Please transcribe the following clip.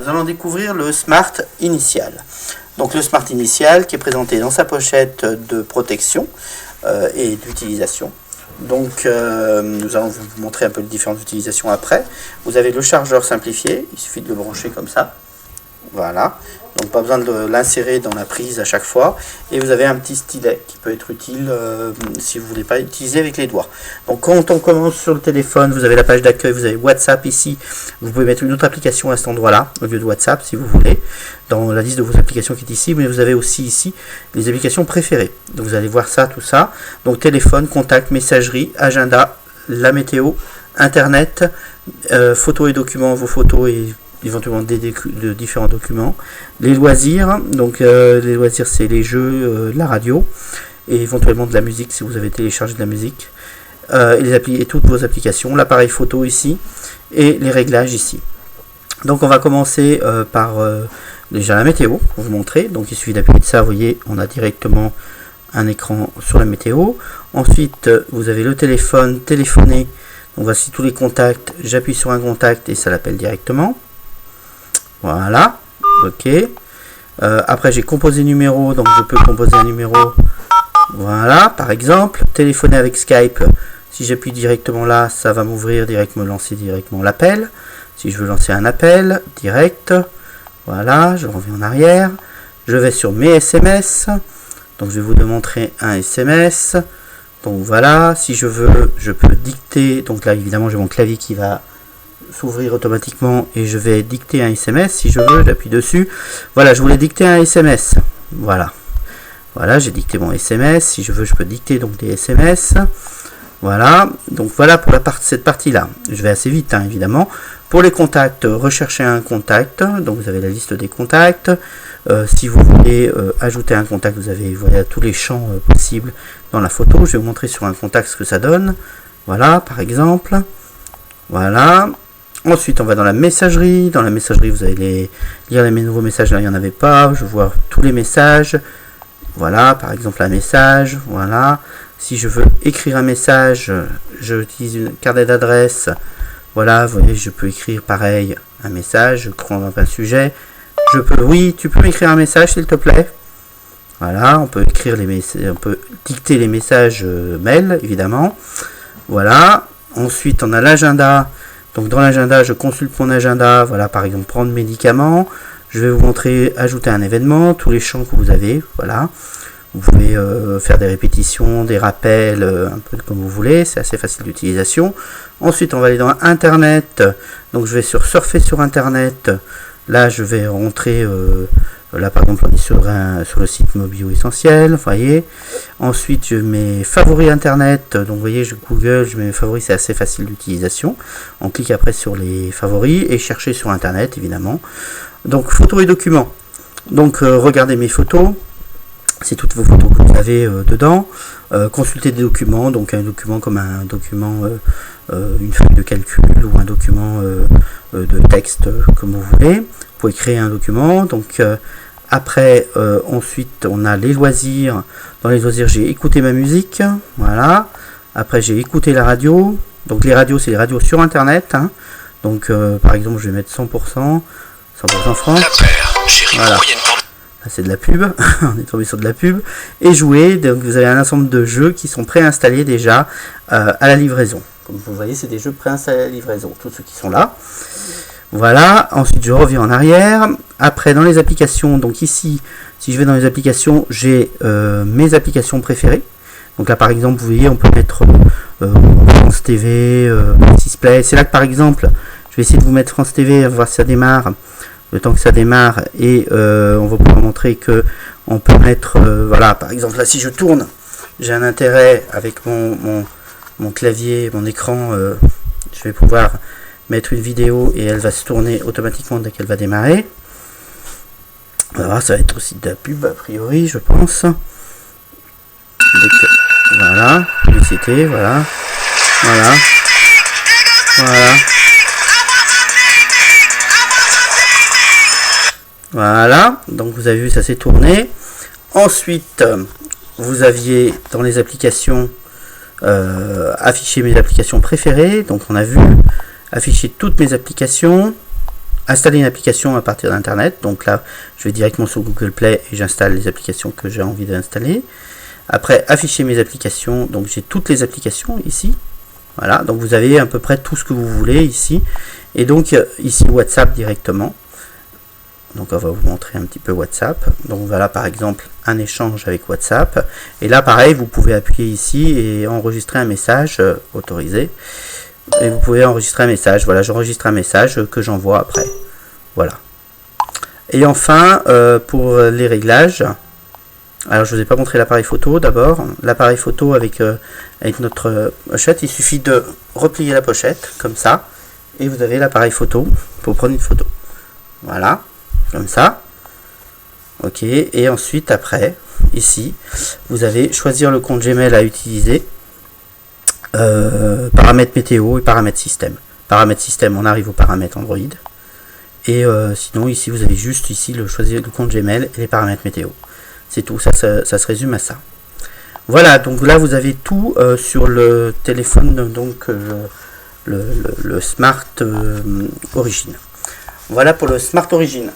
Nous allons découvrir le Smart Initial. Donc le Smart Initial qui est présenté dans sa pochette de protection et d'utilisation. Donc nous allons vous montrer un peu les différentes utilisations après. Vous avez le chargeur simplifié, il suffit de le brancher comme ça. Voilà, donc pas besoin de l'insérer dans la prise à chaque fois. Et vous avez un petit stylet qui peut être utile si vous ne voulez pas utiliser avec les doigts. Donc quand on commence sur le téléphone, vous avez la page d'accueil, vous avez WhatsApp ici. Vous pouvez mettre une autre application à cet endroit-là, au lieu de WhatsApp si vous voulez, dans la liste de vos applications qui est ici. Mais vous avez aussi ici les applications préférées. Donc vous allez voir ça, tout ça. Donc téléphone, contact, messagerie, agenda, la météo, internet, photos et documents, vos photos et éventuellement de différents documents, les loisirs, donc les loisirs c'est les jeux, la radio et éventuellement de la musique si vous avez téléchargé de la musique, et toutes vos applications, l'appareil photo ici et les réglages ici. Donc on va commencer par déjà la météo pour vous montrer. Donc il suffit d'appuyer de ça, vous voyez, on a directement un écran sur la météo. Ensuite vous avez le téléphone, téléphoner, donc voici tous les contacts, j'appuie sur un contact et ça l'appelle directement. Voilà, ok. Après j'ai composé numéro, donc je peux composer un numéro. Voilà, par exemple, téléphoner avec Skype. Si j'appuie directement là, ça va m'ouvrir me lancer directement l'appel. Si je veux lancer un appel direct, voilà, je reviens en arrière. Je vais sur mes SMS. Donc je vais vous montrer un SMS. Donc voilà, si je veux, je peux dicter. Donc là évidemment j'ai mon clavier qui va s'ouvrir automatiquement et je vais dicter un SMS. Si je veux, j'appuie dessus. Voilà, je voulais dicter un SMS. Voilà, j'ai dicté mon SMS. Si je veux, je peux dicter donc des SMS. Voilà, donc voilà pour cette partie là. Je vais assez vite évidemment. Pour les contacts, rechercher un contact. Donc vous avez la liste des contacts. Si vous voulez ajouter un contact, vous avez tous les champs possibles dans la photo. Je vais vous montrer sur un contact ce que ça donne. Voilà, par exemple. Voilà. Ensuite, on va dans la messagerie. Dans la messagerie, vous allez lire les nouveaux messages. Là, il n'y en avait pas. Je vois tous les messages. Voilà, par exemple, un message. Voilà. Si je veux écrire un message, j'utilise une carte d'adresse. Voilà, vous voyez, je peux écrire pareil un message. Je prends un sujet. Oui, tu peux m'écrire un message, s'il te plaît. Voilà, on peut écrire on peut dicter les messages mail, évidemment. Voilà. Ensuite, on a l'agenda. Donc dans l'agenda, je consulte mon agenda, voilà, par exemple prendre médicaments. Je vais vous montrer ajouter un événement, tous les champs que vous avez, voilà. Vous pouvez faire des répétitions, des rappels, un peu comme vous voulez, c'est assez facile d'utilisation. Ensuite, on va aller dans Internet. Donc je vais surfer sur Internet. Là, je vais rentrer, là par exemple, on est sur le site Mobio Essentiel, vous voyez. Ensuite, je mets favoris Internet. Donc vous voyez, je Google, je mets mes favoris, c'est assez facile d'utilisation. On clique après sur les favoris et chercher sur Internet, évidemment. Donc photos et documents. Donc regardez mes photos. C'est toutes vos photos que vous avez dedans. Consulter des documents, donc un document comme un document, une feuille de calcul ou un document de texte, comme vous voulez. Vous pouvez créer un document. Donc après, ensuite, on a les loisirs. Dans les loisirs, j'ai écouté ma musique. Voilà. Après, j'ai écouté la radio. Donc les radios, c'est les radios sur Internet. Donc par exemple, je vais mettre 100% France. Voilà. C'est de la pub, on est tombé sur de la pub. Et jouer, donc vous avez un ensemble de jeux qui sont préinstallés déjà à la livraison. Comme vous voyez, c'est des jeux préinstallés à la livraison, tous ceux qui sont là. Voilà, ensuite je reviens en arrière. Après, dans les applications, donc ici, si je vais dans les applications, j'ai mes applications préférées. Donc là, par exemple, vous voyez, on peut mettre France TV, Display. C'est là que, par exemple, je vais essayer de vous mettre France TV, voir si ça démarre. Le temps que ça démarre, et on va pouvoir montrer que on peut mettre, voilà, par exemple là si je tourne, j'ai un intérêt avec mon clavier, mon écran, je vais pouvoir mettre une vidéo et elle va se tourner automatiquement dès qu'elle va démarrer. Voilà, ça va être aussi de la pub a priori, je pense. Voilà, publicité, voilà. Voilà, donc vous avez vu, ça s'est tourné. Ensuite, vous aviez dans les applications afficher mes applications préférées. Donc on a vu afficher toutes mes applications. installer une application à partir d'Internet. Donc là, je vais directement sur Google Play et j'installe les applications que j'ai envie d'installer. Après, afficher mes applications. Donc j'ai toutes les applications ici. Voilà, donc vous avez à peu près tout ce que vous voulez ici. Et donc ici WhatsApp directement. Donc on va vous montrer un petit peu WhatsApp. Donc voilà par exemple un échange avec WhatsApp. Et là pareil, vous pouvez appuyer ici et enregistrer un message autorisé. Et vous pouvez enregistrer un message. Voilà, j'enregistre un message que j'envoie après. Voilà. Et enfin, pour les réglages, alors je ne vous ai pas montré l'appareil photo d'abord. L'appareil photo avec notre pochette, il suffit de replier la pochette comme ça. Et vous avez l'appareil photo pour prendre une photo. Voilà. Comme ça, ok, et ensuite après, ici, vous allez choisir le compte Gmail à utiliser, paramètres météo et paramètres système. Paramètres système, on arrive aux paramètres Android, et sinon ici vous avez juste ici choisir le compte Gmail et les paramètres météo. C'est tout, ça se résume à ça. Voilà, donc là vous avez tout sur le téléphone, donc le Smart Origin. Voilà pour le Smart Origin.